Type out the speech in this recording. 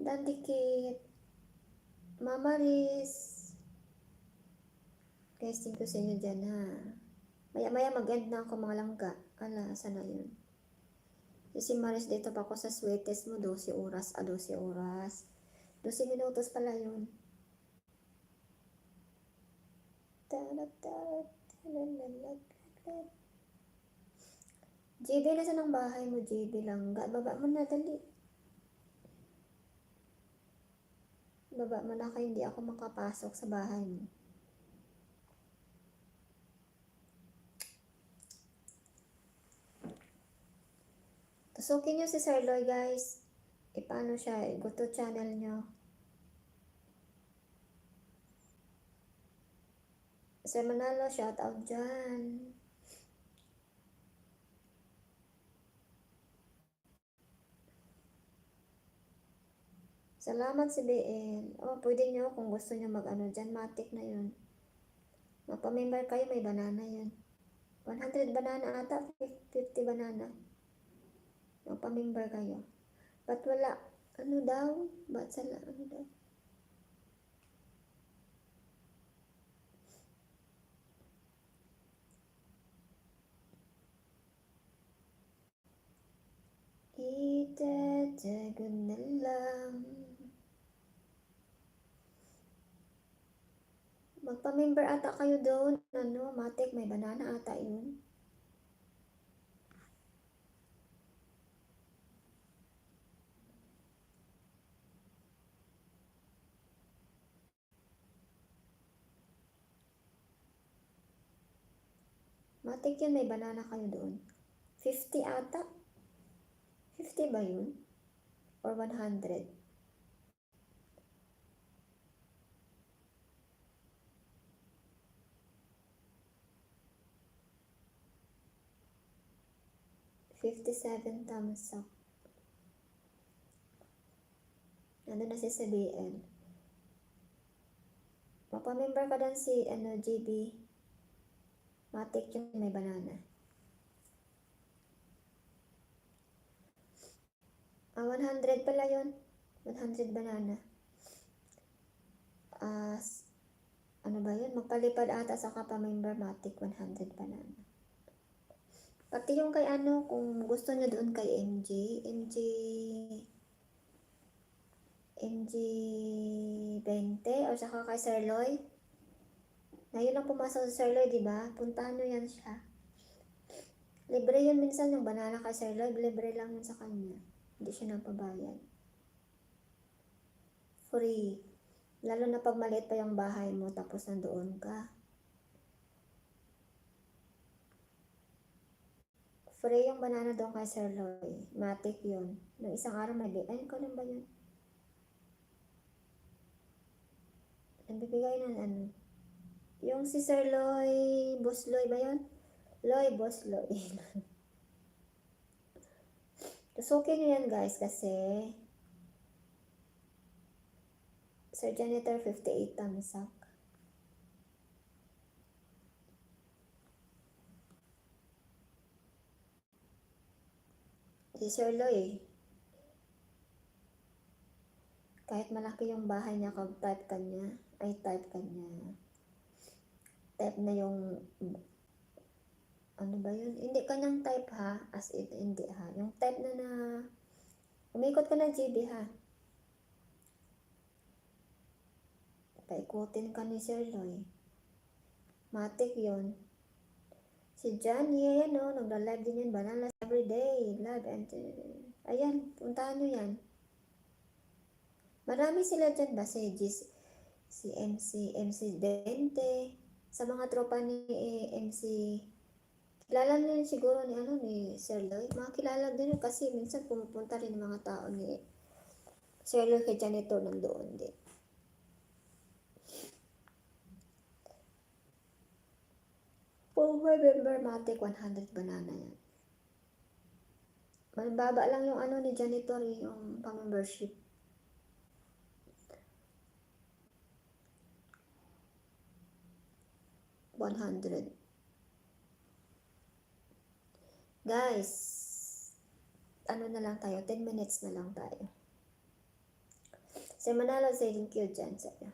Dandikit, Mama Riz. Guys, thank you sa inyo dyan ha. Maya-maya mag-end na ako mga langga. Ala, sana yun. Si Maris, dito pa ako sa sweetest mo, 12 oras. 12 oras. 12 minutos pala yun. JB, nasa ng bahay mo, JB langga? Baba mo na, dali. Baba mo na kayo, hindi ako makapasok sa bahay mo. Tusukin nyo si Sir Loy, guys. Paano siya? Go to channel nyo. Sir Manalo, shout out dyan. Salamat si BN. Oh, pwede nyo kung gusto nyo mag-ano dyan. Matic na yun. Mapamember kayo, may banana yun. 100 banana ata, 50 banana. Mapamember kayo. Ba't wala? Ano daw? Ba't sala? Ano daw? Itatago na lang. Magpa-member ata kayo doon. Ano, Matic, may banana ata yun. Matic yun, may banana kayo doon. 50 ata? 50 ba yun? Or 100? $57 thumbs up. Ano na si BL? Mapamember ka doon si GB. Matic yun, may banana. 100 pala yun. 100 banana. Ano ba yun? Magpalipad ata sa kapamember Matic 100 banana. Pati yung kay ano, kung gusto nyo doon kay MG 20 o saka kay Sir Loy. Ngayon lang pumasok sa Sir Loy, diba? Puntahan nyo yan siya. Libre yun minsan yung banana kay Sir Loy. Libre lang yun sa kanya. Hindi siya napabayad. Free. Lalo na pag maliit pa yung bahay mo tapos nandoon ka. Free yung banana doon kay Sir Loy. Matic yun. Nung isang araw may ay, ikaw lang ba yun? Nagbibigay ng ano. Yung si Sir Loy, Boss Loy ba yun? Loy, Boss Loy. Tusukin nyo yan guys kasi Sir Janitor 58 thumbs up. Si Sir Loy, kahit malaki yung bahay niya, type ka niya. Type na yung, ano ba yun? Hindi kanyang type ha, as in, hindi ha. Yung type na umikot ka na GB ha. Paikutin ka ni Sir Loy. Matic yun. Si Johnny, ayan o, nagla-live din yan, bananas everyday, live, and ayan, puntahan nyo yan. Marami sila dyan ba, si MC 20, sa mga tropa ni MC, kilala nyo siguro ni Sir Loy, mga kilala din kasi minsan pumupunta rin mga tao ni Sir Loy kay Janitor nandoon din. Member Matic 100 banana yan. Malbaba lang yung ano ni Janitor, yung pang-membership. $100. Guys, ano na lang tayo, 10 minutes na lang tayo. Sir Manalo, thank you dyan sa'yo.